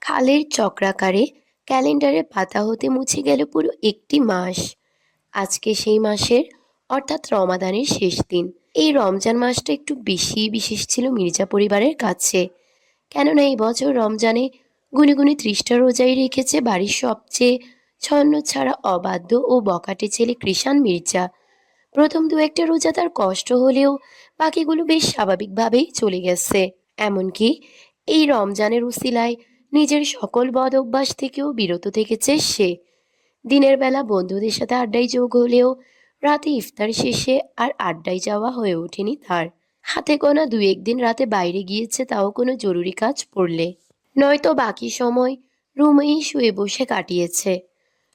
খালের চক্রাকারে ক্যালেন্ডারে পাতা হতে মুছে গেল পুরো একটি মাস। আজকে সেই মাসের অর্থাৎ রমাদানের শেষ দিন। এই রমজান মাসটা একটু বেশি বিশেষ ছিল মির্জা পরিবারের কাছে। কেননা এই বছর রমজানে গুনে গুনে 30টা রোজাই রেখেছে বাড়ির সবচেয়ে ছন্ন ছাড়া অবাধ্য ও বখাটে ছেলে কৃষাণ মির্জা। প্রথম দু একটা রোজা তার কষ্ট হলেও বাকিগুলো বেশ স্বাভাবিকভাবেই চলে গেছে। এমনকি এই রমজানের উসিলায় নিজের সকল বদ অভ্যাস থেকেও বিরত থেকেছে সে। দিনের বেলা বন্ধুদের সাথে আড্ডায় যোগ হলেও রাতে ইফতার শেষে আর আড্ডায় যাওয়া হয়ে ওঠেনি তার। হাতে গোনা দু একদিন রাতে বাইরে গিয়েছে, তাও কোনো জরুরি কাজ পড়লে, নয়তো বাকি সময় রুমেই শুয়ে বসে কাটিয়েছে।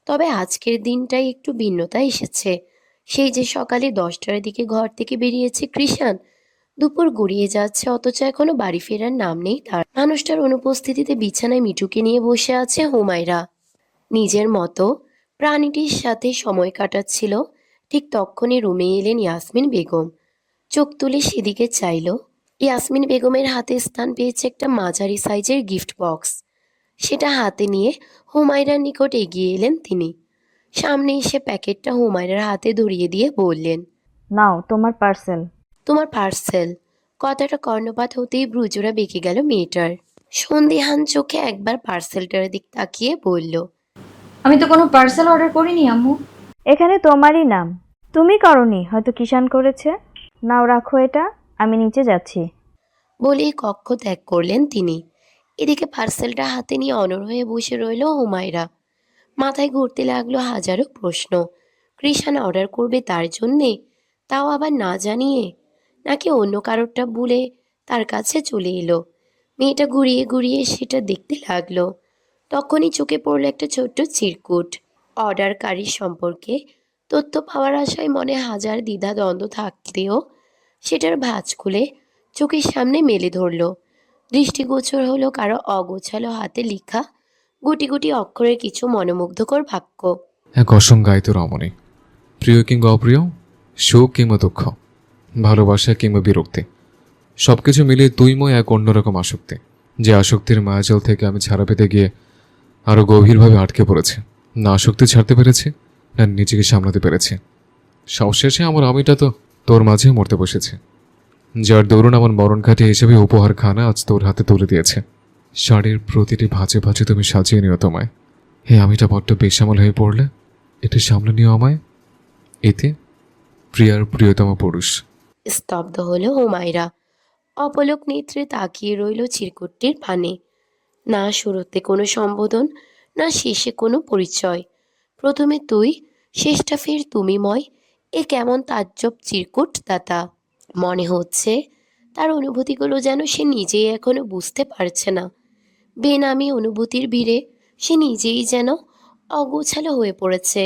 তবে আজকের দিনটাই একটু ভিন্নতা এসেছে। সেই যে সকালে 10টার দিকে ঘর থেকে বেরিয়েছে কৃষাণ, দুপুর গড়িয়ে যাচ্ছে অথচ এখনো বাড়ি ফেরার নাম নেই তার। মানুষটার অনুপস্থিতিতে বিছানায় মিঠুকে নিয়ে বসে আছে হুমায়রা, নিজের মতো প্রাণীটির সাথে সময় কাটাচ্ছিল। ঠিক তখনই রুমে এলেন ইয়াসমিন বেগম। চোখ তুলে সেদিকে চাইল। ইয়াসমিন বেগমের হাতে স্থান পেয়েছে একটা মাঝারি সাইজের গিফট বক্স। সেটা হাতে নিয়ে হুমায়রার নিকট এগিয়ে এলেন তিনি। সামনে এসে প্যাকেটটা হুমায়রার হাতে ধরিয়ে দিয়ে বললেন, নাও তোমার পার্সেল। তোমার পার্সেল। কথাটা কর্ণপাত হতেই ভ্রুজোড়া বেঁকে গেল মেয়েটার। সন্দিহান চোখে একবার পার্সেলটার দিক তাকিয়ে বলল, আমি তো কোনো পার্সেল অর্ডার করিনি আম্মু। এখানে তোমারই নাম, তুমি করনি, হয়তো কিষান করেছে। নাও রাখো এটা, আমি নিচে যাচ্ছি। বলেই কক্ষ ত্যাগ করলেন তিনি। এদিকে পার্সেলটা হাতে নিয়ে অনড় হয়ে বসে রইল হুমায়রা। মাথায় ঘুরতে লাগলো হাজারো প্রশ্ন। কৃষাণ অর্ডার করবে তার জন্যে, তাও আবার না জানিয়ে, নাকি অন্য কারোরটা ভুলে তার কাছে চলে এলো। মেয়েটা ঘুরিয়ে ঘুরিয়ে সেটা দেখতে লাগলো। তখনই চোখে পড়লো একটা ছোট্ট চিরকুট। অর্ডারকারীর সম্পর্কে তথ্য পাওয়ার আশায় মনে হাজার দ্বিধা দ্বন্দ্ব থাকলেও সেটার ভাঁজ খুলে চোখের সামনে মেলে ধরল। দৃষ্টিগোচর হলো কারো অগোছালো হাতে লেখা গুটি গুটি অক্ষরের কিছু মনোমুগ্ধকর বাক্য। এক অসংজ্ঞায়িত রমণী, প্রিয় কিংবা অপ্রিয়, সুখ কিংবা দুঃখ, ভালোবাসা কিংবা বিরক্তি, সবকিছু মিলিয়ে তুইময় এক অন্যরকম আসক্তি। যে আসক্তির মায়াজাল থেকে আমি ছাড়া পেতে গিয়ে আরও গভীরভাবে আটকে পড়েছি। না আসক্তি ছাড়তে পেরেছি, না নিজেকে সামলাতে পেরেছি। সবশেষে আমার আমিটা তো তোর মাঝে মরতে বসেছে, যার দরুন আমার মরণ কাটিয়ে হিসেবে উপহার খানা আজ তোর হাতে তুলে দিয়েছে। শাড়ির প্রতিটি ভাঁজে ভাঁজে তুমি সাজিয়ে নিও তোমায়। হে আমিটা বড্ড বেসামাল হয়ে পড়লে এটা সামলে নিও আমায়। এতে প্রিয়ার প্রিয়তম পুরুষ। স্তব্ধ হলো হুমায়রা। অপলক নেত্রে তাকিয়ে রইল চিরকুটটির পানে। না শুরুতে কোনো সম্বোধন, না শেষে কোনো পরিচয়। প্রথমে তুই, শেষটা ফের তুমিময়। এ কেমন তাজ্জব চিরকুট দাতা। মনে হচ্ছে তার অনুভূতিগুলো যেন সে নিজেই এখনো বুঝতে পারছে না। বেনামি অনুভূতির ভিড়ে সে নিজেই যেন অগোছালো হয়ে পড়েছে।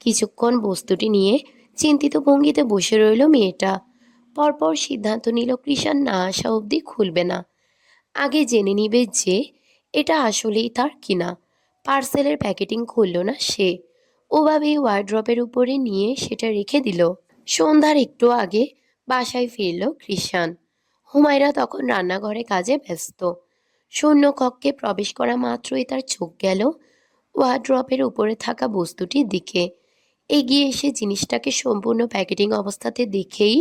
কিছুক্ষণ বস্তুটি নিয়ে চিন্তিত ভঙ্গিতে বসে রইল মেয়েটা। পরপর সিদ্ধান্ত নিল কৃষাণ না আসা অবধি খুলবে না। আগে জেনে নিবে যে এটা আসলেই তার কিনা। পার্সেলের প্যাকেটিং খুলল না সে, ওভাবেই ওয়ার্ড্রপের উপরে নিয়ে সেটা রেখে দিল। সন্ধ্যার একটু আগে বাসায় ফিরল কৃষাণ। হুমায়রা তখন রান্নাঘরে কাজে ব্যস্ত। শূন্য কক্ষে প্রবেশ করা মাত্রই তার চোখ গেল ওয়ার্ড্রপের উপরে থাকা বস্তুটির দিকে। এগিয়ে এসে জিনিসটাকে সম্পূর্ণ প্যাকেটিং অবস্থাতে দেখেই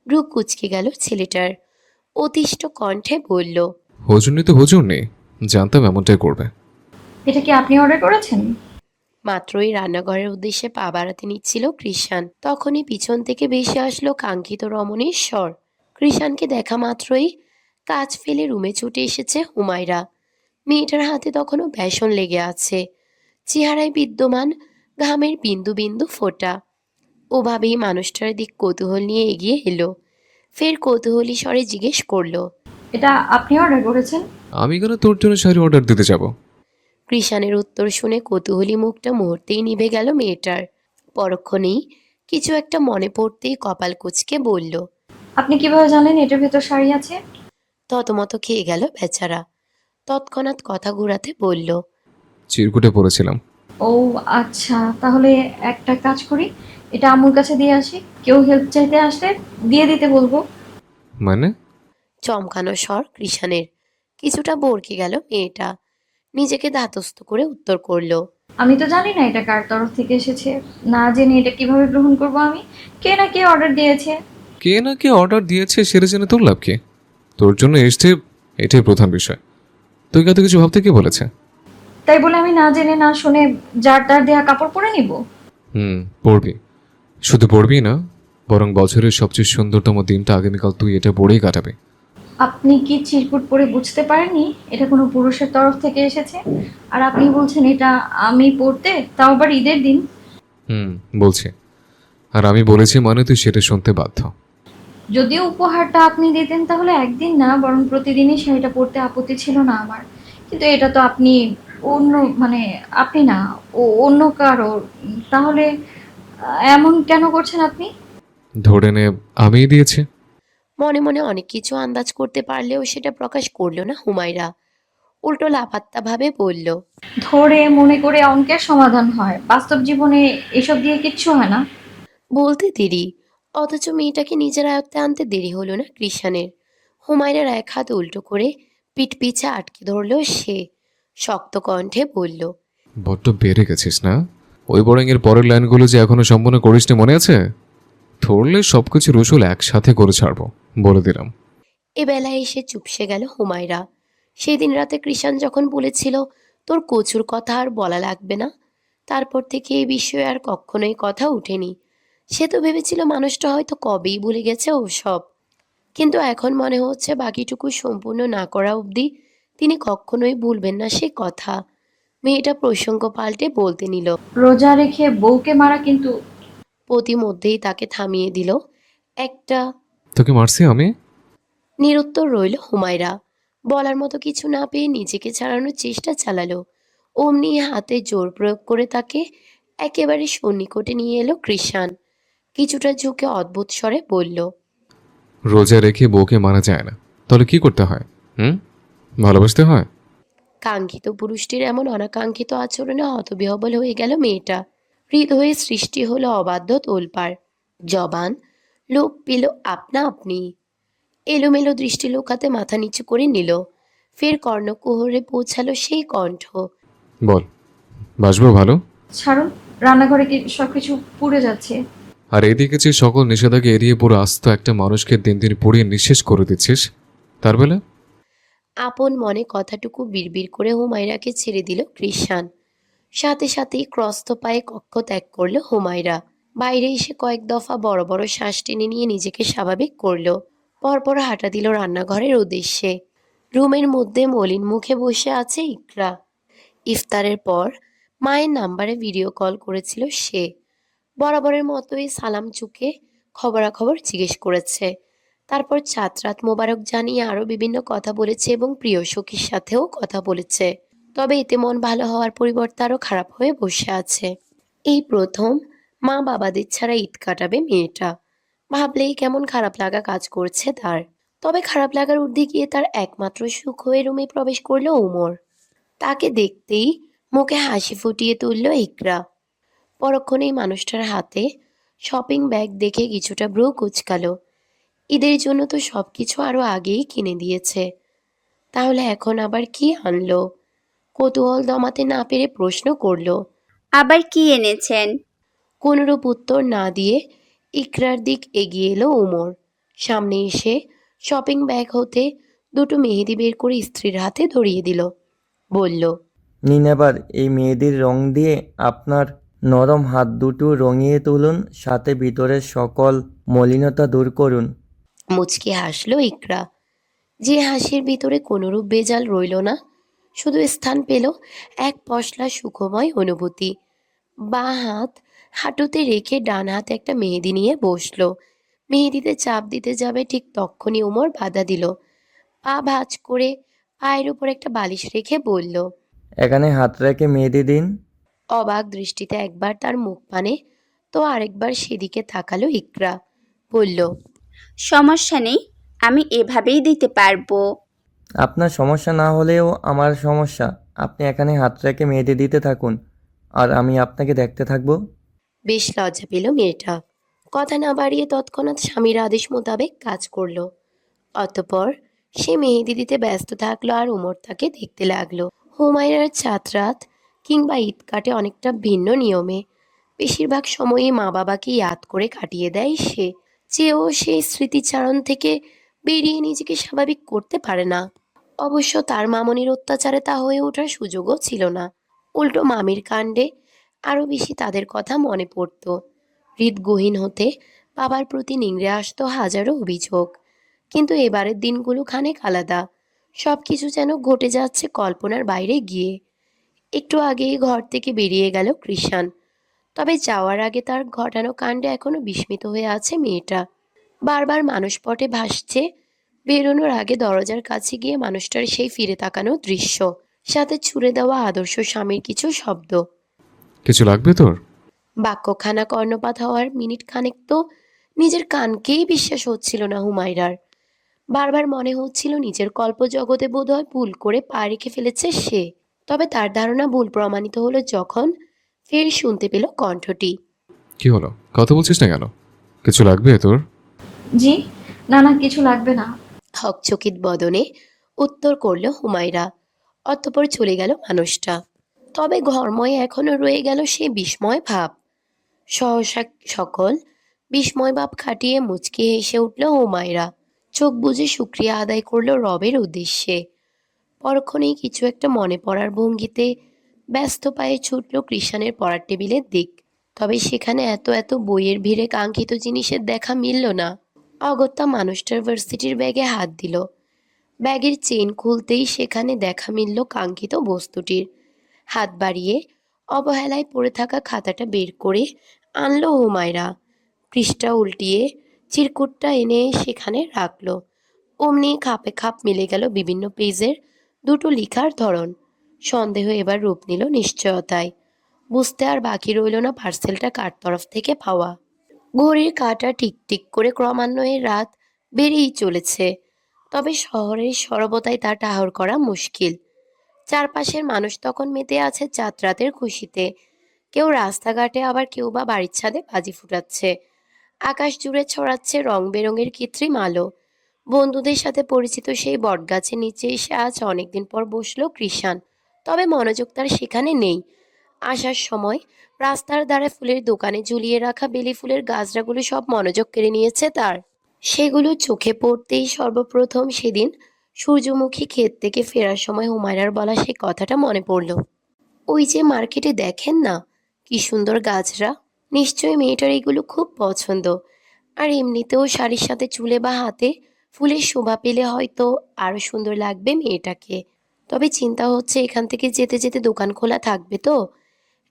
ভ্রু কুঁচকে গেল ছেলেটার। অতিষ্ঠ কণ্ঠে বলল, হুজুর নেই তো হুজুর নেই, জানতাম এমনটাই করবে। এটা কি আপনি অর্ডার করেছেন? মাত্রই রান্নাঘরের উদ্দেশ্যে পা বাড়াতে নিচ্ছিল কৃষাণ, তখনই পিছন থেকে ভেসে আসলো কাঙ্ক্ষিত রমণীর স্বর। কৃষাণকে দেখা মাত্রই কাজ ফেলে রুমে ছুটে এসেছে হুমায়রা। মেয়েটার হাতে তখনও বেসন লেগে আছে, চেহারায় বিদ্যমান ঘামের বিন্দু বিন্দু ফোঁটা। ওভাবেই মানুষটার দিক কৌতূহল নিয়ে এগিয়ে এলো। ফের কৌতূহলী স্বরে জিজ্ঞেস করলো, এটা আপনি অর্ডার করেছেন? আমি কেন তোর জন্য শাড়ি অর্ডার দিতে যাব? কৃষাণের উত্তর শুনে কৌতূহলী মুখটা মুহূর্তেই নিভে গেল মেয়েটার। পরক্ষণেই কিছু একটা মনে পড়তেই কপাল কুঁচকে বলল, আপনি কিভাবে জানলেন এটার ভেতর শাড়ি আছে? ততমত খেয়ে গেল বেচারা। তৎক্ষণাৎ কথা ঘুরাতে বলল, চিরকুটে পড়েছিলাম। ও আচ্ছা, তাহলে একটা কাজ করি, এটা আম্মুর কাছে দিয়ে আসি। কেউ হেল্প চাইতে আসলে দিয়ে দিতে বলবো। মানে? চমকানো স্বর কৃষাণের। কিছুটা ভড়কে গেল মেয়েটা। নিজেকে ধাতস্থ করে উত্তর করল। আমি তো জানি না এটা কার তরফ থেকে এসেছে। না জেনে এটা কিভাবে গ্রহণ করব আমি? কে না কে অর্ডার দিয়েছে। কে না কে অর্ডার দিয়েছে সেটা জেনে তোর লাভ কি? তোর জন্য এসছে, এটাই প্রধান বিষয়। তুই কত কিছু ভাবতে কে বলেছে? তাই বলে আমি না জেনে না শুনে যার তার দেয়া কাপড় পরে নিব? পড়বি। শুধু পড়বি না, বরং বছরের সবচেয়ে সুন্দরতম দিনটা আগামীকাল তুই এটা পড়েই কাটাবি। আপনি কি চিরকুট পরে বুঝতে পারেননি এটা কোনো পুরুষের তরফ থেকে এসেছে? আর আপনি বলছেন এটা আমি পড়তে, তাও আবার ঈদের দিন। হুম, বলছি। আর আমি বলেছি মানে তুই সেটা শুনতে বাধ্য। যদিও উপহারটা আপনি দিতেন তাহলে একদিন না বরং প্রতিদিনই শাড়িটা পরতে আপত্তি ছিল না আমার। কিন্তু এটা তো আপনি অন্য, মানে আপনি না, ও অন্য কারো। তাহলে এমন কেন করছেন আপনি? ধরে নে আমিই দিয়েছি। মনে মনে অনেক কিছু আন্দাজ করতে পারলেও সেটা প্রকাশ করল না হুমায়রা। উল্টো লাপাত্তা ভাবে বলল। ধরে মনে করে অঙ্কের সমাধান হয়, বাস্তব জীবনে এসব দিয়ে কিচ্ছু হয় না। বলতে দেরি, অথচ মেয়েটাকে নিজের আয়ত্তে আনতে দেরি হলো না কৃষাণের। হুমায়রার এক হাত উল্টো করে পিঠ পিছে আটকে ধরল সে। শক্ত কণ্ঠে বলল। বড্ড বেড়ে গেছিস না? ওই বোরিংয়ের পরের লাইনগুলো যে এখনো সম্পূর্ণ করিসনি মনে আছে? ধরলে সবকিছু রসুল একসাথে করে ছাড়বো, বলে দিলাম। এ বেলায় এসে চুপসে গেল হুমায়রা। সেদিন রাতে কৃষাণ যখন বলেছিল তোর কচুর কথা আর বলা লাগবে না, তারপর থেকে এই বিষয়ে আর কখনোই কথা উঠেনি। সে তো ভেবেছিল মানুষটা হয়তো কবেই ভুলে গেছে ওসব। কিন্তু এখন মনে হচ্ছে বাকিটুকু সম্পূর্ণ না করা অবধি তিনি কখনোই ভুলবেন না সে কথা। মেয়েটা প্রসঙ্গ পাল্টে বলতে নিল। রোজা রেখে বউকে মারা কিন্তু। প্রতিমধ্যেই তাকে থামিয়ে দিল একটা। তোকে মারছি আমি? নিরুত্তর রইল হুমায়রা। বলার মতো কিছু না পেয়ে নিজেকে ছাড়ানোর চেষ্টা চালালো। অমনি হাতে জোর প্রয়োগ করে তাকে একেবারে সন্নিকটে নিয়ে এলো কৃষাণ। কিছুটা ঝুঁকে অদ্ভুত স্বরে বলল। রোজা রেখে বউকে মারা যায় না, তাহলে কি করতে হয়? ভালোবাসতে হয়। কাঙ্ক্ষিত পুরুষটির এমন অনাকাঙ্ক্ষিত আচরণে হতবিহ্বল হয়ে গেল মেয়েটা। হৃদয়ে সৃষ্টি হলো অবাধ্য তোলপাড়। জবান লোপ পেল আপনা আপনি। এলোমেলো দৃষ্টি লোকাতে মাথা নিচু করে নিল। ফের কর্ণকুহরে পৌঁছালো সেই কণ্ঠ। বল, বাসবো ভালো? ছাড়ুন, রান্নাঘরে কি সবকিছু পুড়ে যাচ্ছে। আর এদিকে যে সকল নিষেধাজ্ঞা এড়িয়ে পুরো আস্ত একটা মানুষকে দিন দিন পুড়িয়ে নিঃশেষ করে দিচ্ছিস, তার বেলা? আপন মনে কথাটুকু বিড়বিড় করে হুমায়রাকে ছেড়ে দিল কৃষাণ। সাথে সাথেই ক্রস্ত পায়ে কক্ষ ত্যাগ করল হুমায়রা। বাইরে এসে কয়েক দফা বড় বড় শ্বাস টেনে নিয়ে নিজেকে স্বাভাবিক করলো। পরপর হাঁটা দিল রান্নাঘরের উদ্দেশ্যে। রুমের মধ্যে মলিন মুখে বসে আছে ইকরা। ইফতারের পর মায়ের নাম্বারে ভিডিও কল করেছিল সে। বরাবরের মতোই সালাম চুকে খবরাখবর জিজ্ঞেস করেছে। তারপর চাঁদ রাত মোবারক জানিয়ে আরও বিভিন্ন কথা বলেছে এবং প্রিয় সখীর সাথেও কথা বলেছে। তবে এতে মন ভালো হওয়ার পরিবর্তে আরও খারাপ হয়ে বসে আছে। এই প্রথম মা বাবাদের ছাড়া ঈদ কাটাবে মেয়েটা। ভাবলেই কেমন খারাপ লাগা কাজ করছে তার। তবে খারাপ লাগার ঊর্ধ্বে গিয়ে তার একমাত্র সুখ হয়ে রুমে প্রবেশ করলো ওমর। তাকে দেখতেই মুখে হাসি ফুটিয়ে তুলল ইকরা। পরক্ষণেই মানুষটার হাতে শপিং ব্যাগ দেখে কিছুটা ভ্রু কুঁচকালো। ঈদের জন্য তো সবকিছু আরো আগেই কিনে দিয়েছে, তাহলে এখন আবার কি আনলো? কৌতূহল দমাতে না পেরে প্রশ্ন করলো। আবার কি এনেছেন? কোনরূপ উত্তর না দিয়ে ইকরার দিক এগিয়ে এলো ওমর। সামনে এসে শপিং ব্যাগ হতে দুটো মেহেদি বের করে স্ত্রীর হাতে ধরিয়ে দিল। বলল। নিন এবার এই মেহেদির রং দিয়ে আপনার নরম হাত দুটো রঙিয়ে তুলুন, সাথে ভিতরের সকল মলিনতা দূর করুন। মুচকি হাসলো ইকরা, যে হাসির ভিতরে কোনরূপ বেজাল রইল না। শুধু স্থান পেল এক পশলা সুখময় অনুভূতি। বাঁ হাত হাঁটুতে রেখে ডান হাতে একটা মেহেদি নিয়ে বসলো। মেহেদিতে চাপ দিতে যাবে ঠিক তক্ষুনি ওমর বাধা দিল। পা ভাঁজ করে পায়ের উপর একটা বালিশ রেখে বলল। এখানে হাত রেখে মেহেদি দিন। অবাক দৃষ্টিতে একবার তার মুখ পানে তো আরেকবার সেদিকে তাকালো ইকরা। বলল। সমস্যা নেই, আমি এভাবেই দিতে পারবো। আপনার সমস্যা না হলেও আমার সমস্যা। আপনি এখানে হাত রেখে মেহেদি দিতে থাকুন, আর আমি আপনাকে দেখতে থাকবো। বেশ লজ্জা পেল মেয়েটা। কথা না বাড়িয়ে তৎক্ষণাৎ স্বামীর আদেশ মোতাবেক কাজ করলো। অতঃপর সে মেহেদি দিতে ব্যস্ত থাকলো আর উমর তাকে দেখতে লাগলো। হুমায়রার চাঁদরাত কিংবা ঈদ কাটে অনেকটা ভিন্ন নিয়মে। বেশিরভাগ সময়ই মা বাবাকে ইয়াদ করে কাটিয়ে দেয় সে, চেয়েও সেই স্মৃতিচারণ থেকে বেরিয়ে নিজেকে স্বাভাবিক করতে পারে না। অবশ্য তার মামনির অত্যাচারে তা হয়ে ওঠার সুযোগও ছিল না। উল্টো মামির কাণ্ডে আরও বেশি তাদের কথা মনে পড়ত। হৃদগহীন হতে বাবার প্রতি নিংড়ে আসতো হাজারো অভিযোগ। কিন্তু এবারের দিনগুলো খানিক আলাদা। সব কিছু যেন ঘটে যাচ্ছে কল্পনার বাইরে গিয়ে। একটু আগেই ঘর থেকে বেরিয়ে গেল কৃষাণ। তবে যাওয়ার আগে তার ঘটানো কাণ্ডে এখনো বিস্মিত হয়ে আছে মেয়েটা। বারবার মানসপটে ভাসছে বেরোনোর আগে দরজার কাছে গিয়ে মানুষটার সেই ফিরে তাকানো দৃশ্য, সাথে ছুড়ে দেওয়া আদর্শ স্বামীর কিছু শব্দ। কিছু লাগবে তোর? বাক্যখানা কর্ণপাত হওয়ার মিনিট খানেক তো নিজের কানকেই বিশ্বাস হচ্ছিল না হুমায়রার। বারবার মনে হচ্ছিল নিজের কল্পজগতে বোধহয় ভুল করে পা রেখে ফেলেছে সে। তবে তার ধারণা ভুল প্রমাণিত হলো যখন ফের শুনতে পেল কণ্ঠটি। কি হলো, কথা বলছিস না কেন? কিছু লাগবে তোর? জি, না না, কিছু লাগবে না। হকচকিত বদনে উত্তর করল হুমায়রা। অতঃপর চলে গেল মানুষটা। তবে ঘরময় এখনো রয়ে গেল সে বিস্ময় ভাব। সহসা সকল বিস্ময় ভাব খাটিয়ে মুচকি হেসে উঠল হুমায়রা। চোখ বুজে শুক্রিয়া আদায় করলো রবের উদ্দেশ্যে। পরক্ষণেই কিছু একটা মনে পড়ার ভঙ্গিতে ব্যস্ত পায়ে ছুটল কৃষাণের পড়ার টেবিলের দিক। তবে সেখানে এত এত বইয়ের ভিড়ে কাঙ্ক্ষিত জিনিসের দেখা মিলল না। অগত্যা মানুষটার ভার্সিটির ব্যাগে হাত দিল। ব্যাগের চেইন খুলতেই সেখানে দেখা মিলল কাঙ্ক্ষিত বস্তুটির। হাত বাড়িয়ে অবহেলায় পড়ে থাকা খাতাটা বের করে আনলো হুমায়রা। পৃষ্ঠা উল্টিয়ে চিরকুটটা এনে সেখানে রাখলো। অমনি খাপে খাপ মিলে গেল বিভিন্ন পেজের দুটো লেখার ধরন। সন্দেহ এবার রূপ নিল নিশ্চয়তায়। বুঝতে আর বাকি রইল না পার্সেলটা কার তরফ থেকে পাওয়া। ঘড়ির কাঁটা টিকটিক করে ক্রমান্বয়ে রাত বেড়েই চলেছে। তবে শহরের সরবতায় তা ঠাহর করা মুশকিল। চারপাশের মানুষ তখন মেতে আছে যাত্রাতের খুশিতে। কেউ রাস্তাঘাটে, আবার কেউ বা বাড়ির ছাদে বাজি ফুটাচ্ছে। আকাশ জুড়ে ছড়াচ্ছে রং বেরঙের কৃত্রিম আলো। বন্ধুদের সাথে পরিচিত সেই বটগাছের নিচে এসে আজ অনেকদিন পর বসলো কৃষাণ। তবে মনোযোগ তার সেখানে নেই। আসার সময় রাস্তার ধারে ফুলের দোকানে ঝুলিয়ে রাখা বেলি ফুলের গাছড়াগুলো সব মনোযোগ কেড়ে নিয়েছে তার। সেগুলো চোখে পড়তেই সর্বপ্রথম সেদিন সূর্যমুখী ক্ষেত থেকে ফেরার সময় হুমায়রার বলা সেই কথাটা মনে পড়ল। ওই যে মার্কেটে দেখেন না, কি সুন্দর গাছরা। নিশ্চয়ই মেয়েটার এগুলো খুব পছন্দ। আর এমনিতেও শাড়ির সাথে চুলে বা হাতে ফুলের শোভা পেলে হয়তো আরো সুন্দর লাগবে মেয়েটাকে। তবে চিন্তা হচ্ছে এখান থেকে যেতে যেতে দোকান খোলা থাকবে তো।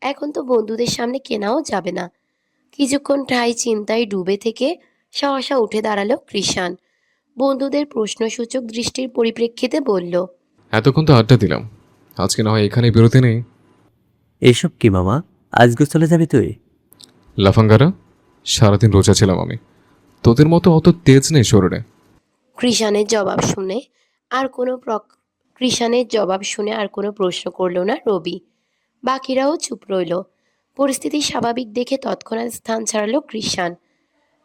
এখন তো বন্ধুদের সামনে কেনাও যাবে না। কিছুক্ষণ ঠাই চিন্তায় ডুবে থেকে সহসা উঠে দাঁড়ালো কৃষাণ। বন্ধুদের প্রশ্নসূচক দৃষ্টির পরিপ্রেক্ষিতে বলল, এতক্ষণ তো আড্ডা দিলাম, আজকে না হয় এখানে বিরতি নেই। এসব কি মামা, আজকে চলে যাবি তুই? লাফাঙ্গারা, সারাদিন রোজা ছিলাম আমি, তোদের মতো অত তেজ নেই শরীরে। কৃষাণের জবাব শুনে কৃষাণের জবাব শুনে আর কোনো প্রশ্ন করল না রবি। বাকিরাও চুপ রইল। পরিস্থিতি স্বাভাবিক দেখে তৎক্ষণাৎ স্থান ছাড়ালো কৃষাণ।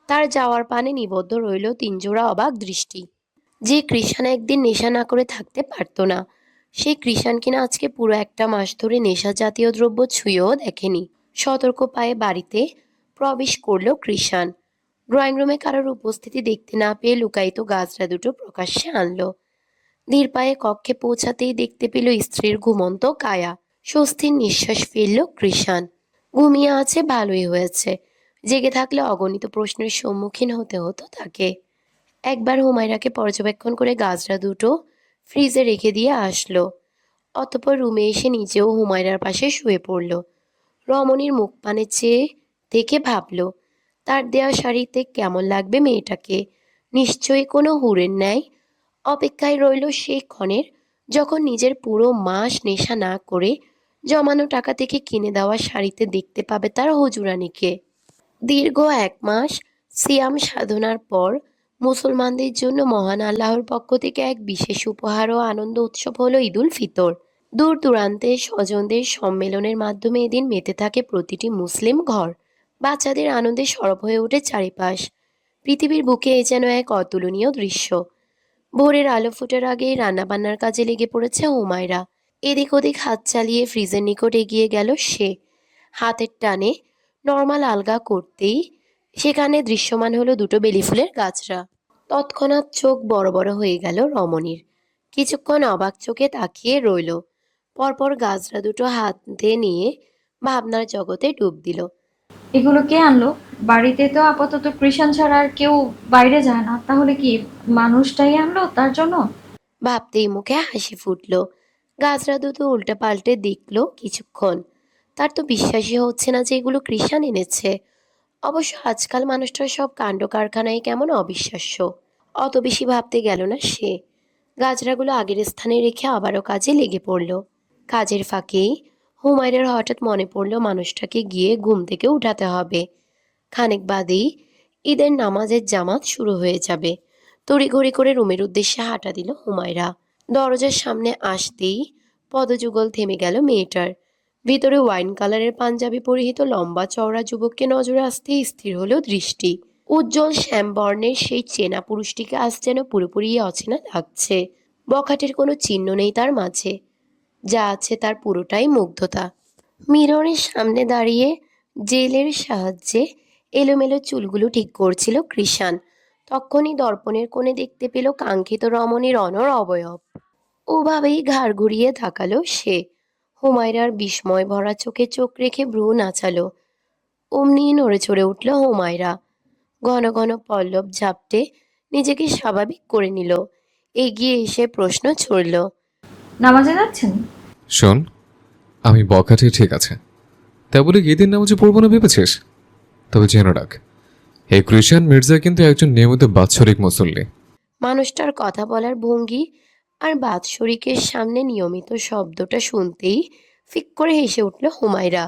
তার যাওয়ার পানে নিবদ্ধ রইল তিনজোড়া অবাক দৃষ্টি। যে কৃষাণ একদিন নেশা না করে থাকতে পারত না, সেই কৃষাণ কিনা আজকে পুরো একটা মাস ধরে নেশা জাতীয় দ্রব্য ছুঁয়েও দেখেনি। সতর্ক পায়ে বাড়িতে প্রবেশ করল কৃষাণ। ড্রয়িং রুমে কারোর উপস্থিতি দেখতে না পেয়ে লুকায়িত গাছরা দুটো প্রকাশ্যে আনলো। ধীর পায়ে কক্ষে পৌঁছাতেই দেখতে পেল স্ত্রীর ঘুমন্ত কায়া। স্বস্তির নিঃশ্বাস ফেলল কৃষাণ। ঘুমিয়ে আছে ভালোই হয়েছে, জেগে থাকলে অগণিত প্রশ্নের সম্মুখীন হতে হতো তাকে। একবার হুমায়রাকে পর্যবেক্ষণ করে গাছরা দুটো ফ্রিজে রেখে দিয়ে আসলো। অতঃপর রুমে এসে নিজেও হুমায়রার পাশে শুয়ে পড়ল। রমণীর মুখ পানে চেয়ে দেখে ভাবল, তার দেয়া শাড়িতে কেমন লাগবে মেয়েটাকে। নিশ্চয়ই কোনো হুরের ন্যায় অপেক্ষায় রইল সেই ক্ষণের, যখন নিজের পুরো মাস নেশা না করে জমানো টাকা থেকে কিনে দেওয়া শাড়িতে দেখতে পাবে তার হুজুরানিকে। দীর্ঘ 1 মাস সিয়াম সাধনার পর মুসলমানদের জন্য মহান আল্লাহর পক্ষ থেকে এক বিশেষ উপহার ও আনন্দ উৎসব হলো ঈদুল ফিতর। দূর দূরান্তে স্বজনদের সম্মেলনের মাধ্যমে এদিন মেতে থাকে প্রতিটি মুসলিম ঘর। বাচ্চাদের আনন্দে সরব হয়ে ওঠে চারিপাশ। পৃথিবীর বুকে এ যেন এক অতুলনীয় দৃশ্য। ভোরের আলো ফোটার আগেই রান্নাবান্নার কাজে লেগে পড়েছে হুমায়রা। এদিক ওদিক হাত চালিয়ে ফ্রিজের নিকট এগিয়ে গেল সে। হাতের টানে নর্মাল আলগা করতেই সেখানে দৃশ্যমান হলো দুটো বেলি ফুলের গাছরা। তৎক্ষণাৎ চোখ বড় বড় হয়ে গেল রমণীর। কিছুক্ষণ অবাক চোখে তাকিয়ে রইল। পরপর গাছরা দুটো হাতে নিয়ে ভাবনার জগতে ডুব দিল। এগুলো কে আনলো? বাড়িতে তো আপাতত কৃষাণ ছাড়া আর কেউ বাইরে যায় না, তাহলে কি মানুষটাই আনলো তার জন্য? ভাবতেই মুখে হাসি ফুটল। গাছরা দুটো উল্টে পাল্টে দেখল কিছুক্ষণ। তার তো বিশ্বাসই হচ্ছে না যে এগুলো কৃষাণ এনেছে। অবশ্য আজকাল মানুষটার সব কাণ্ড কারখানায় কেমন অবিশ্বাস্য। অত বেশি ভাবতে গেল না সে। গাছরাগুলো আগের স্থানে রেখে আবারও কাজে লেগে পড়ল। কাজের ফাঁকেই হুমায়রার হঠাৎ মনে পড়ল মানুষটাকে গিয়ে ঘুম থেকে উঠাতে হবে। খানিক বাদেই ঈদের নামাজের জামাত শুরু হয়ে যাবে। তড়িঘড়ি করে রুমের উদ্দেশ্যে হাঁটা দিল হুমায়রা। দরজার সামনে আসতেই পদযুগল থেমে গেল মেয়েটার। ভিতরে ওয়াইন কালারের পাঞ্জাবি পরিহিত লম্বা চওড়া যুবককে নজরে আসতেই স্থির হলো দৃষ্টি। উজ্জ্বল শ্যামবর্ণের সেই চেনা পুরুষটিকে আজ যেন পুরোপুরি অচেনা লাগছে। বখাটের কোনো চিহ্ন নেই তার মাঝে। যা আছে তার পুরোটাই মুগ্ধতা। মিররের সামনে দাঁড়িয়ে জেলের সাহায্যে এলোমেলো চুলগুলো ঠিক করছিল কৃষাণ। তখনই দর্পণের কোণে দেখতে পেল কাঙ্ক্ষিত রমণীর অনর অবয়ব। ওভাবেই ঘাড় ঘুরিয়ে তাকালো সে। হুমায়রার বিস্ময় ভরা চোখে চোখ রেখে ভ্রু নাচালো। অমনি নড়ে চড়ে উঠল হুমায়রা। ঘন ঘন পল্লব ঝাপটে নিজেকে স্বাভাবিক করে নিল। এগিয়ে এসে প্রশ্ন ছুড়ল। নামাজে যাচ্ছেন? শোন, আমি বখাটে ঠিক আছে, তা বলে ঈদের নামাজে পড়বো না ভেবেছিস? তবে জেনে রাখ, এই ক্রিশ্চিয়ান মির্জা কিন্তু একজন নিয়মিত বাৎসরিক মুসল্লি। মানুষটার কথা বলার ভঙ্গি আর বাৎসরিকের সামনে নিয়মিত শব্দটা শুনতেই ফিক করে হেসে উঠল হুমায়রা।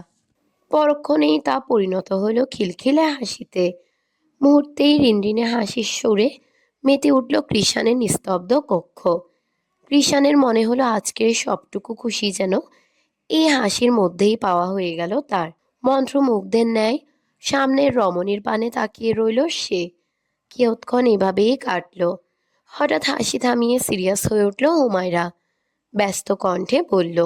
পরক্ষণেই তা পরিণত হলো খিলখিলে হাসিতে। মুহূর্তেই রিনরিনে হাসির সুরে মেতে উঠল কৃষাণের নিস্তব্ধ কক্ষ। কৃষাণের মনে হলো আজকের সবটুকু খুশি যেন এই হাসির মধ্যেই পাওয়া হয়ে গেল তার। মন্ত্রমুগ্ধের ন্যায় সামনের রমণীর পানে তাকিয়ে রইল সে। কিয়ৎক্ষণ এভাবেই কাটল। হঠাৎ হাসি থামিয়ে সিরিয়াস হয়ে উঠল হুমায়রা। ব্যস্ত কণ্ঠে বলল।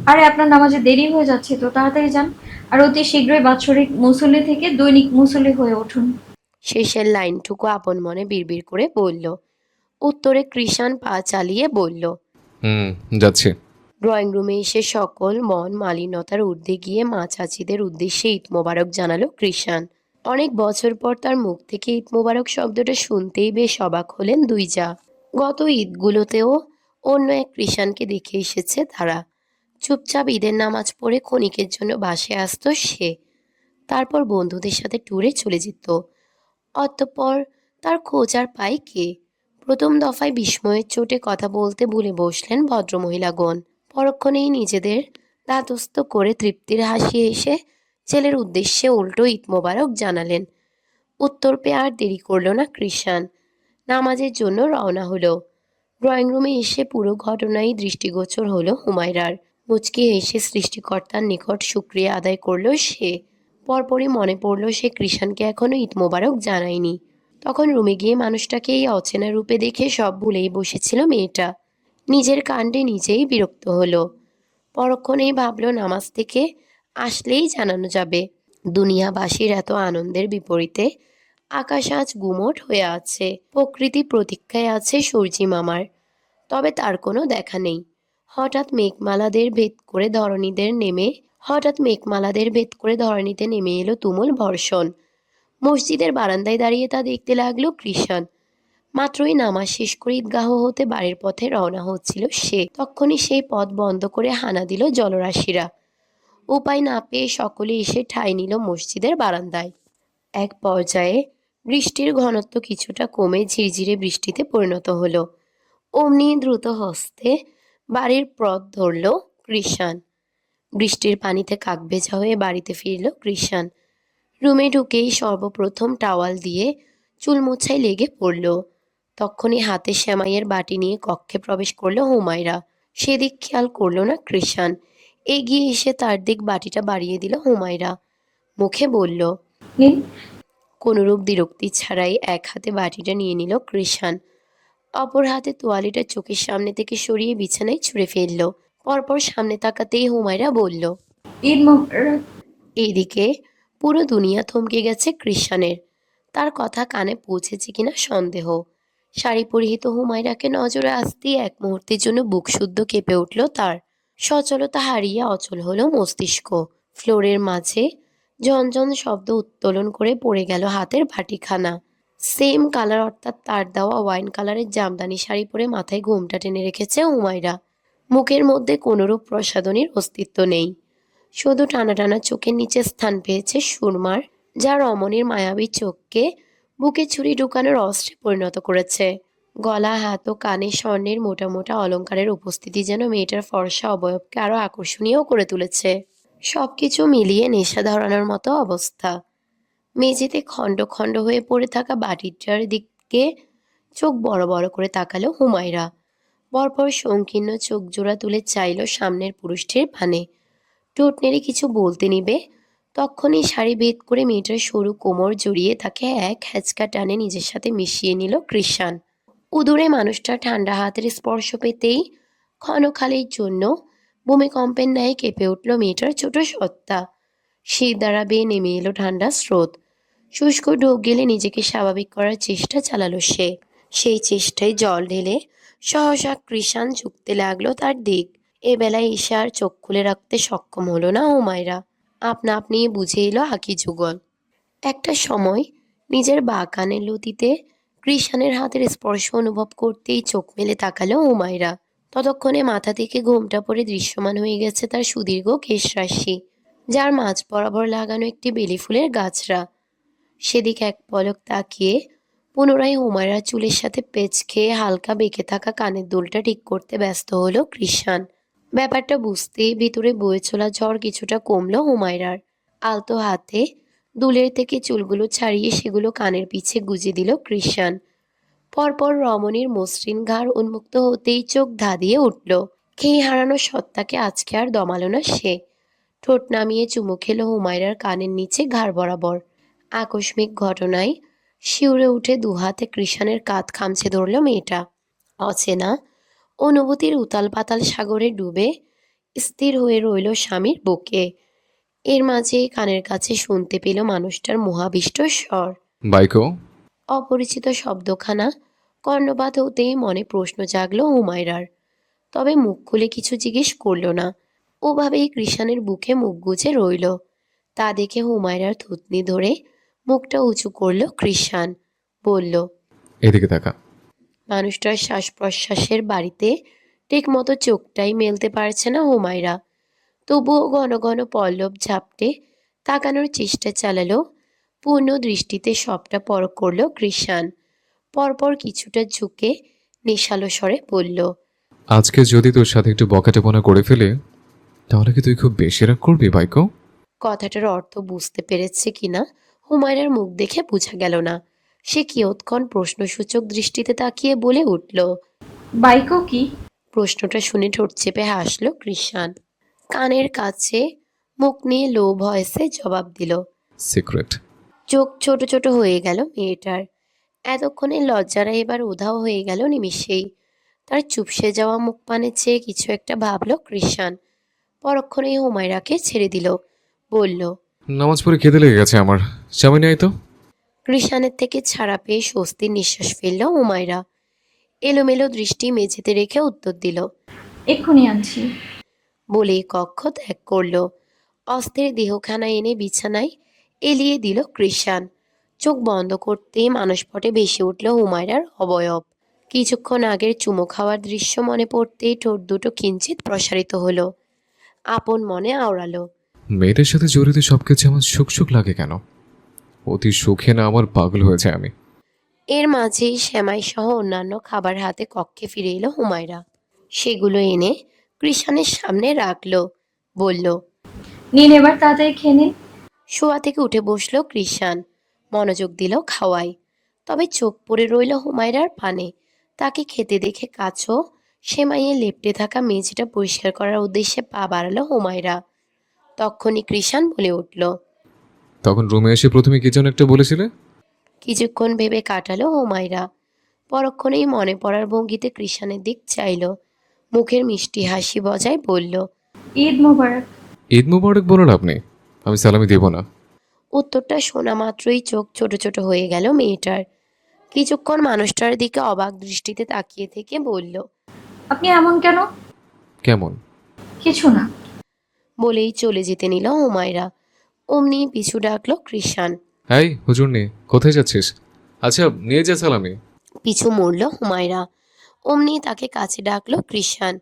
আরে আপনার নামাজে দেরি হয়ে যাচ্ছে, তো তাড়াতাড়ি যান। আর অতি শীঘ্রই বাৎসরিক মুসল্লি থেকে দৈনিক মুসল্লি হয়ে উঠুন। শেষের লাইনটুকু আপন মনে বিড়বিড় করে বলল। উত্তরে কৃষাণ পা চালিয়ে বলল। হুম, যাচ্ছি। ড্রয়িং রুমে এসে সকল মন মালিনতার ঊর্ধ্বে গিয়ে মা চাচিদের উদ্দেশ্যে ঈদ মোবারক জানালো কৃষাণ। অনেক বছর পর তার মুখ থেকে ঈদ মোবারক শব্দটা শুনতেই বেশ অবাক হলেন দুই যা। গত ঈদগুলোতেও অন্য এক কৃষাণকে দেখে এসেছে তারা। চুপচাপ ঈদের নামাজ পড়ে ক্ষণিকের জন্য বাসে আসতো সে। তারপর বন্ধুদের সাথে ট্যুরে চলে যেত। অতঃপর তার খোঁজ আর পায় কে? প্রথম দফায় বিস্ময়ের চোটে কথা বলতে ভুলে বসলেন ভদ্রমহিলাগণ। পরক্ষণেই নিজেদের ধাতস্থ করে তৃপ্তির হাসি এসে ছেলের উদ্দেশ্যে উল্টো ঈদ মোবারক জানালেন। উত্তর পেয়ে আর দেরি করল না কৃষাণ। নামাজের জন্য রওনা হলো। ড্রয়িং রুমে এসে পুরো ঘটনাই দৃষ্টিগোচর হলো হুমায়রার। মুচকি হেসে সৃষ্টিকর্তার নিকট শুকরিয়া আদায় করল সে। পরপরই মনে পড়ল সে কৃষাণকে এখনো ঈদ মোবারক জানায়নি। তখন রুমে গিয়ে মানুষটাকে এই অচেনা রূপে দেখে সব ভুলেই বসেছিল মেয়েটা। নিজের কাণ্ডে নিজেই বিরক্ত হলো। পরক্ষণেই ভাবল নামাজ থেকে আসলেই জানানো যাবে। দুনিয়াবাসীর এত আনন্দের বিপরীতে আকাশ আজ গুমোট হয়ে আছে। প্রকৃতি প্রতীক্ষায় আছে সূর্যি মামার, তবে তার কোনো দেখা নেই। হঠাৎ মেঘমালাদের ভেদ করে ধরণীতে নেমে এলো তুমুল বর্ষণ। মসজিদের বারান্দায় দাঁড়িয়ে তা দেখতে লাগলো কৃষাণ। মাত্রই নামাজ শেষ করে ঈদগাহ হতে বাড়ির পথে রওনা হচ্ছিল সে। তক্ষুনি সেই পথ বন্ধ করে হানা দিল জলরাশিরা। উপায় না পেয়ে সকলে এসে ঠাঁই নিল মসজিদের বারান্দায়। এক পর্যায়ে বৃষ্টির ঘনত্ব কিছুটা কমে ঝিরঝিরে বৃষ্টিতে পরিণত হলো। অমনি দ্রুত হস্তে বাড়ির পথ ধরল কৃষাণ। বৃষ্টির পানিতে কাকভেজা হয়ে বাড়িতে ফিরল কৃষাণ। রুমে ঢুকেই সর্বপ্রথম টাওয়াল দিয়ে চুল মোছায় লেগে পড়ল। তক্ষুনি হাতে সেমাইয়ের বাটি নিয়ে কক্ষে প্রবেশ করলো হুমায়রা। সেদিক খেয়াল করল না কৃষাণ। এগিয়ে এসে তার দিক বাটিটা বাড়িয়ে দিল হুমায়রা। মুখে বলল। নিন। কোনরূপ বিরক্তি ছাড়াই এক হাতে বাটিটা নিয়ে নিল কৃষাণ। অপর হাতে তোয়ালিটা চোখের সামনে থেকে সরিয়ে বিছানায় ছুঁড়ে ফেলল। পরপর সামনে তাকাতেই হুমায়রা বলল। ঈদ মোবারক। এইদিকে পুরো দুনিয়া থমকে গেছে কৃষানের। তার কথা কানে পৌঁছেছে কিনা সন্দেহ। শাড়ি পরিহিত হুমায়রাকে নজরে আসতেই এক মুহূর্তের জন্য বুক শুদ্ধ কেঁপে উঠল তার। সচলতা হারিয়ে অচল হলো মস্তিষ্ক। ফ্লোরের মাঝে ঝনঝন শব্দ উত্তোলন করে পড়ে গেল হাতের বাটিখানা। সেম কালার, অর্থাৎ তার দেওয়া ওয়াইন কালারের জামদানি শাড়ি পরে মাথায় ঘোমটা টেনে রেখেছে হুমায়রা। মুখের মধ্যে কোনোরূপ প্রসাধনীর অস্তিত্ব নেই। শুধু টানা টানা চোখের নিচে স্থান পেয়েছে সুরমার, যা রমণীর মায়াবী চোখকে বুকে ছুরি ঢুকানোর অস্ত্রে পরিণত করেছে। গলা, হাত ও কানে স্বর্ণের মোটা মোটা অলংকারের উপস্থিতি যেন মেয়েটার ফর্সা অবয়বকে আরো আকর্ষণীয় করে তুলেছে। সবকিছু মিলিয়ে নেশা ধরানোর মতো অবস্থা। মেঝেতে খণ্ড খণ্ড হয়ে পড়ে থাকা বাটিটার দিকে চোখ বড় বড় করে তাকালো হুমায়রা। পরপর সংকীর্ণ চোখ জোড়া তুলে চাইল সামনের পুরুষটির পানে। ঠোঁট নেড়ে কিছু বলতে নিবে, তখনই শাড়ি ভেদ করে মেয়েটার সরু কোমর জড়িয়ে তাকে এক হ্যাচকা টানে নিজের সাথে মিশিয়ে নিল কৃষাণ। উদূরে মানুষটা ঠান্ডা হাতের স্পর্শ পেতেই ক্ষণকালের জন্য ভূমিকম্পের ন্যায় কেঁপে উঠল মেয়েটার ছোট সত্তা। শীত দ্বারা বেয়ে নেমে এলো ঠান্ডা স্রোত। শুষ্ক ঢোক গেলে নিজেকে স্বাভাবিক করার চেষ্টা চালালো সে। সেই চেষ্টায় জল ঢেলে সহসা কৃষাণ ঝুঁকতে লাগলো তার দিক। এ বেলায় এসে আর চোখ খুলে রাখতে সক্ষম হলো না হুমায়রা। আপনা আপনি বুঝে এলো আকি যুগল। একটা সময় নিজের বাঁ কানের লতিতে কৃষাণের হাতের স্পর্শ অনুভব করতেই চোখ মেলে তাকালো হুমায়রা। ততক্ষণে মাথা থেকে ঘোমটা পড়ে দৃশ্যমান হয়ে গেছে তার সুদীর্ঘ কেশরাশি, যার মাঝ বরাবর লাগানো একটি বেলি ফুলের গাছড়া। সেদিক এক পলক তাকিয়ে পুনরায় হুমায়রার চুলের সাথে পেঁচ খেয়ে হালকা বেঁকে থাকা কানের দুলটা ঠিক করতে ব্যস্ত হলো কৃষাণ। ব্যাপারটা বুঝতেই ভিতরে বয়ে চলা ঝড় কিছুটা কমলো হুমায়রার। আলতো হাতে দুলের থেকে চুলগুলো ছাড়িয়ে সেগুলো কানের পিছে গুজে দিল কৃষাণ। পরপর রমণীর মসৃণ ঘাড় উন্মুক্ত হতেই চোখ ধাঁধিয়ে উঠল। খেয়ে হারানো সত্তাকে আজকে আর দমালো না সে। ঠোঁট নামিয়ে চুমু খেলো হুমায়রার কানের নিচে ঘাড় বরাবর। আকস্মিক ঘটনায় শিউরে উঠে দুহাতে কৃষাণের কাঁধ খামচে ধরল মেয়েটা। অচেনা অনুভূতির উতাল পাতাল সাগরে ডুবে স্থির হয়ে রইল স্বামীর বুকে। এর মাঝে কানের কাছে শুনতে পেল মানুষটার মোহাবিষ্ট স্বর। বাইকো। অপরিচিত শব্দখানা কর্ণপাত হতেই মনে প্রশ্ন জাগলো হুমায়রার। তবে মুখ খুলে কিছু জিজ্ঞেস করল না। ওভাবেই কৃষাণের বুকে মুখ গুজে রইল। তা দেখে হুমায়রার থুতনি ধরে মুখটা উঁচু করল কৃষাণ। বলল, এদিকে তাকা। মানুষটার শ্বাস প্রশ্বাসের বাড়িতে ঠিকমতো চোখটাই মেলতে পারছে না হুমায়রা। তবুও ঘন ঘন পল্লব ঝাপটে তাকানোর চেষ্টা চালালো। পূর্ণ দৃষ্টিতে সবটা পরখ করলো কৃষাণ। পরপর কিছুটা ঝুঁকে নেশালো স্বরে বলল, আজকে যদি তোর সাথে একটু বকাটেপনা করে ফেলে, তাহলে কি তুই খুব বেশি রাগ করবি বাইকো? কথাটার অর্থ বুঝতে পেরেছে কিনা হুমায়রার মুখ দেখে বোঝা গেল না। সে কিয়ৎক্ষণ প্রশ্নসূচক দৃষ্টিতে তাকিয়ে বলে উঠল। বাইকও কি? প্রশ্নটা শুনে ঠোঁট চেপে হাসল কৃষাণ। কানের কাছে মুখ নিয়ে লো ভয়েসে জবাব দিল। সিক্রেট। চোখ ছোট ছোট হয়ে গেল মেয়েটার। এতক্ষণে লজ্জারা এবার উধাও হয়ে গেল নিমিষেই। তার চুপসে যাওয়া মুখ পানে চেয়ে কিছু একটা ভাবল কৃষাণ। পরক্ষণেই হুমায়রাকে ছেড়ে দিল। বলল, নামাজ পড়ে খেতে লেগে গেছে আমার, চাবি নেই তো? কৃষাণের থেকে ছাড়া পেয়ে স্বস্তির নিঃশ্বাস ফেলল হুমায়রা। এলোমেলো দৃষ্টি মেঝেতে রেখে উত্তর দিল, এক্ষুনি আনছি। বলেই কক্ষ ত্যাগ করল। অস্থির দেহখানা এনে বিছানায় এলিয়ে দিল কৃষাণ। চোখ বন্ধ করতেই মানসপটে ভেসে উঠল হুমায়রার অবয়ব। কিছুক্ষণ আগের চুমো খাওয়ার দৃশ্য মনে পড়তেই ঠোঁট দুটো কিঞ্চিত প্রসারিত হলো। আপন মনে আওড়ালো, মেয়েদের সাথে জড়িত সবকিছু আমার সুখ সুখ লাগে কেন? অতি সুখে না আমার পাগল হয়ে যায় আমি। এর মাঝেই সেমাই সহ অন্যান্য খাবার হাতে কক্ষে ফিরে এলো হুমায়রা। সেগুলো এনে কৃষাণের সামনে রাখলো। বলল, নিন এবার তাড়াতাড়ি খেয়ে নিন। শোয়া থেকে উঠে বসলো কৃষাণ। মনোযোগ দিল খাওয়ায়। তবে চোখ পড়ে রইল হুমায়রার পানে। তাকে খেতে দেখে কাছো সেমাইয়ে লেপ্টে থাকা মেঝেটা পরিষ্কার করার উদ্দেশ্যে পা বাড়ালো হুমায়রা। তখনই কৃষাণ বলে উঠল, তখন রুমে এসে প্রথমে কি যেন একটা বলেছিলে? কিছুক্ষণ ভেবে কাটালো হুমায়রা। পরক্ষণেই মনে পড়ার ভঙ্গিতে কৃষাণের দিক চাইল, মুখের মিষ্টি হাসি বজায় বলল, ঈদ মোবারক। ঈদ মুবারক বলুন আপনি, আমি সালামি দেব না। উত্তরটা শোনা মাত্রই চোখ ছোট ছোট হয়ে গেল মেয়েটার। কিছুক্ষণ মানুষটার দিকে অবাক দৃষ্টিতে তাকিয়ে থেকে বলল, আপনি এমন কেন? কেমন? কিছু না। বলেই চলে যেতে নিল হুমায়রা। অমনি পিছু ডাকলো কৃষাণ। এই হুজুর নে, কোথায় যাচ্ছিস? আচ্ছা নিয়ে যা সালামি। পিছু মুড়ল হুমায়রা। অমনি তাকে কাছে ডাকলো কৃষাণ।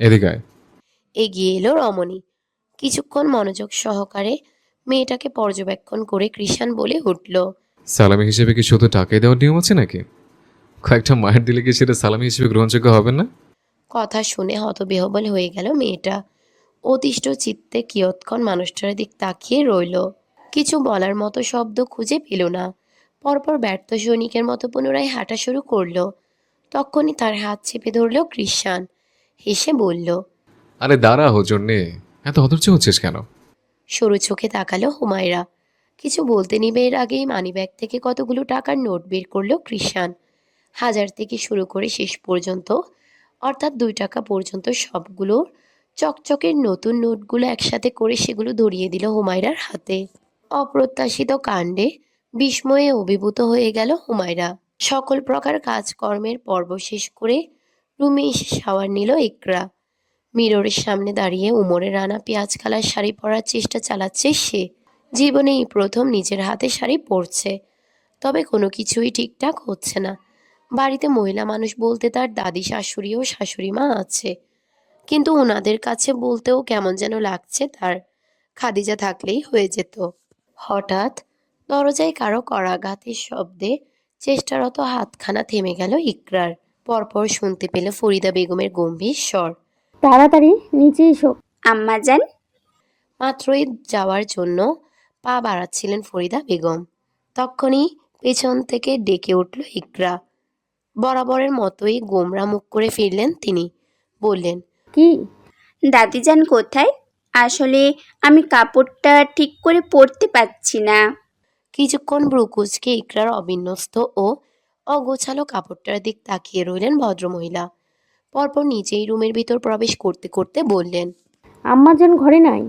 এদিকে আয়। এগিয়ে এলো রমণী। কিছুক্ষণ মনোযোগ সহকারে মেয়েটাকে পর্যবেক্ষণ করে কৃষাণ বলে উঠল, সালামি হিসেবে কি শুধু টাকাই দেওয়ার নিয়ম আছে নাকি? কয়েকটা মায়ের দিলে কি সেটা সালামি হিসেবে গ্রহণযোগ্য হবে না? কথা শুনে হতবিহ্বল হয়ে গেল মেয়েটা। অতিষ্ঠ চিত্তে কিয়ৎক্ষণ মানুষটার দিক তাকিয়ে রইল। কিছু বলার মতো শব্দ খুঁজে পেল না। পরপর ব্যর্থ সৈনিকের মতো পুনরায় হাঁটা শুরু করলো। তখনই তার হাত চেপে ধরল কৃষাণ। হেসে বলল, আরে দাঁড়া হুজুর নে, এত অধৈর্য হচ্ছিস কেন? সরু চোখে তাকালো হুমায়রা। কিছু বলতে নিবে এর আগেই মানিব্যাগ থেকে কতগুলো টাকার নোট বের করলো কৃষাণ। 1000 থেকে শুরু করে শেষ পর্যন্ত, অর্থাৎ 2 টাকা পর্যন্ত সবগুলো চকচকের নতুন নোটগুলো একসাথে করে সেগুলো ধরিয়ে দিল হুমায়রার হাতে। অপ্রত্যাশিত কাণ্ডে বিস্ময়ে অভিভূত হয়ে গেল হুমায়রা। সকল প্রকার কাজকর্মের পর্ব শেষ করে রুমে এসে শাওয়ার নিল ইকরা। মিররের সামনে দাঁড়িয়ে উমরের রানা পেঁয়াজ কালার শাড়ি পরার চেষ্টা চালাচ্ছে সে। জীবনে এই প্রথম নিজের হাতে শাড়ি পরছে, তবে কোনো কিছুই ঠিকঠাক হচ্ছে না। বাড়িতে মহিলা মানুষ বলতে তার দাদি শাশুড়ি ও শাশুড়ি মা আছে, কিন্তু ওনাদের কাছে বলতেও কেমন যেন লাগছে তার। খাদিজা থাকলেই হয়ে যেত। হঠাৎ দরজায় কারো করাঘাতের শব্দে চেষ্টারত হাতখানা থেমে গেল ইকরার। পরপর শুনতে পেল ফরিদা বেগমের গম্ভীর স্বর। তাড়াতাড়ি নিচে এসো। আম্মাজান, মাত্রই যাওয়ার জন্য পা বাড়াচ্ছিলেন ফরিদা বেগম, তখনই পেছন থেকে ডেকে উঠল ইকরা। বরাবরের মতোই গোমরা মুখ করে ফিরলেন তিনি। বললেন, কি? দাদিজান কোথায়? আসলে আমি কাপড়টা ঠিক করে পরতে পারছি না। কিছুক্ষণ ব্রুকুচকে ইকরার অবিন্যস্ত ও অগোছালো কাপড়টার দিক তাকিয়ে রইলেন ভদ্রমহিলা। পরপর নিজেই রুমের ভিতর প্রবেশ করতে করতে বললেন, আম্মাজান ঘরে নাই,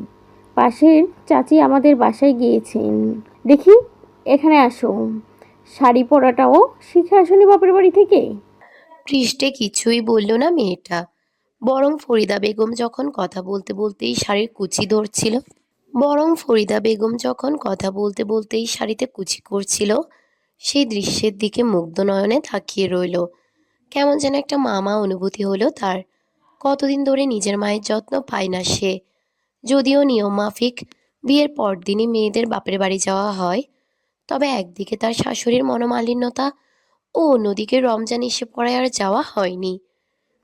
পাশের চাচি আমাদের বাসায় গিয়েছেন। দেখি, এখানে আসো। শাড়ি পরাটাও শিখে আসনি বাপের বাড়ি থেকে? পৃষ্ঠে কিছুই বলল না মেয়েটা, বরং ফরিদা বেগম যখন কথা বলতে বলতেই শাড়ির কুচি ধরছিল শাড়িতে কুচি করছিল, সেই দৃশ্যের দিকে মুগ্ধ নয়নে তাকিয়ে রইল। কেমন যেন একটা মামা অনুভূতি হলো তার। কতদিন ধরে নিজের মায়ের যত্ন পায় না সে। যদিও নিয়ম মাফিক বিয়ের পরদিনই মেয়েদের বাপের বাড়ি যাওয়া হয়, তবে একদিকে তার শাশুড়ির মনোমালিন্যতা ও অন্যদিকে রমজান এসে পড়ায় আর যাওয়া হয়নি।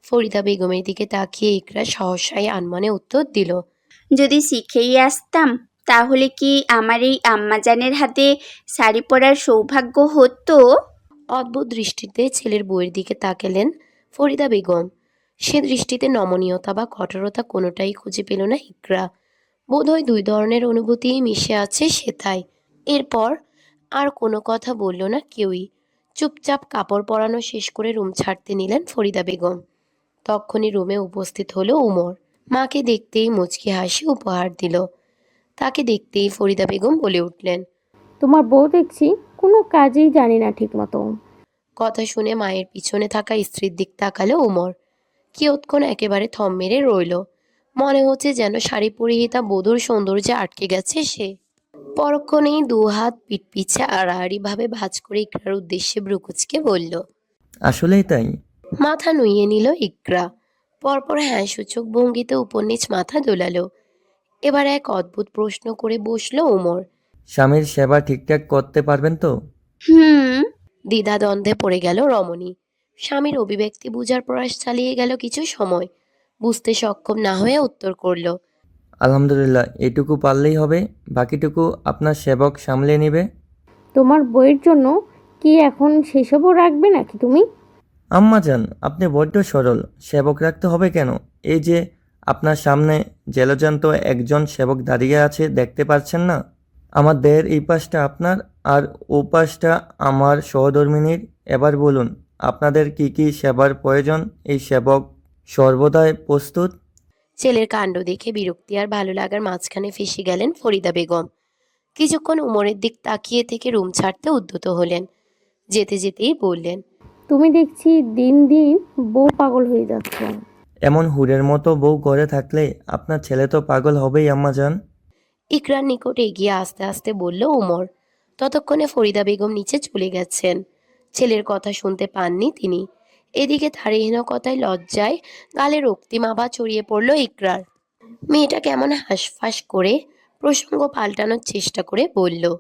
ফরিদা বেগমের দিকে তাকিয়ে ইকরা সহসাই আনমনে উত্তর দিল, যদি শিখেই আসতাম তাহলে কি আমার এই আম্মাজানের হাতে শাড়ি পরার সৌভাগ্য হতো? অদ্ভুত দৃষ্টিতে ছেলের বউয়ের দিকে তাকালেন ফরিদা বেগম। সে দৃষ্টিতে নমনীয়তা বা কঠোরতা কোনোটাই খুঁজে পেল না ইকরা। বোধহয় 2 ধরনের অনুভূতিই মিশে আছে সে তাই। এরপর আর কোনো কথা বলল না কেউই। চুপচাপ কাপড় পরানো শেষ করে রুম ছাড়তে নিলেন ফরিদা বেগম। তখনই রুমে উপস্থিত হলো উমর। মাকে দেখতেই মুচকি হাসি উপহার দিল। তাকে দেখতেই ফরিদা বেগম বলে উঠলেন, তোমার বউ দেখছি কোনো কাজেই জানি না ঠিক মতো। কথা শুনে মায়ের পিছনে থাকা স্ত্রীর দিক তাকালো উমর। কিয়ৎক্ষণ একেবারে থম মেরে রইল। মনে হচ্ছে যেন শাড়ি পরিহিতা বধূর সৌন্দর্যে আটকে গেছে সে। পরক্ষণেই 2 হাত পিঠ পিছে আড়াআড়ি ভাবে ভাঁজ করে ইকরার উদ্দেশ্যে ব্রুকুচকে বলল, আসলেই তাই? মাথা নুইয়ে নিল ইকরা। পরপর হ্যাঁ সূচক ভঙ্গিতে উপর নিচ মাথা দোলালো। এবার এক অদ্ভুত প্রশ্ন করে বসলো উমর। স্বামীর সেবা ঠিকঠাক করতে পারবেন তো? হুম। দ্বিধাদ্বন্দ্বে পড়ে গেল রমণী। স্বামীর অভিব্যক্তি বুঝার প্রয়াস চালিয়ে গেল কিছু সময়। বুঝতে সক্ষম না হয়ে উত্তর করল, আলহামদুলিল্লাহ, এটুকু পারলেই হবে, বাকিটুকু আপনার সেবক সামলে নেবে। তোমার বইয়ের জন্য কি এখন সেসবও রাখবে নাকি তুমি? আম্মাজান, আপনি বড্ড সরল। সেবক রাখতে হবে কেন? এই যে আপনার সামনে জেলজান্ত একজন সেবক দাঁড়িয়ে আছে, দেখতে পাচ্ছেন না? আমার দেহের এই পাশটা আপনার আর ও পাশটা আমার সহধর্মিনীর। এবার বলুন, আপনাদের কি কি সেবার প্রয়োজন? এই সেবক সর্বদাই প্রস্তুত। ছেলের কাণ্ড দেখে বিরক্তি আর ভালো লাগার মাঝখানে ফেঁসে গেলেন ফরিদা বেগম। কিছুক্ষণ উমরের দিক তাকিয়ে থেকে রুম ছাড়তে উদ্যত হলেন। যেতে যেতেই বললেন, তুমি দেখছি দিন দিন বউ পাগল হয়ে যাচ্ছে। এমন হুরের মতো বউ ঘরে থাকলে আপনার ছেলে তো পাগল হবেই আম্মাজান। ইকরার নিকট এগিয়ে আস্তে আস্তে বলল উমর। ততক্ষণে ফরিদা বেগম নিচে চলে গেছেন। ছেলের কথা শুনতে পাননি তিনি। এদিকে কথায় লজ্জায় গালে রক্তিম আভা ছড়িয়ে পড়ল ইকরার। মেয়েটা কেমন হাঁসফাঁস করে প্রসঙ্গ পাল্টানোর চেষ্টা করে বলল,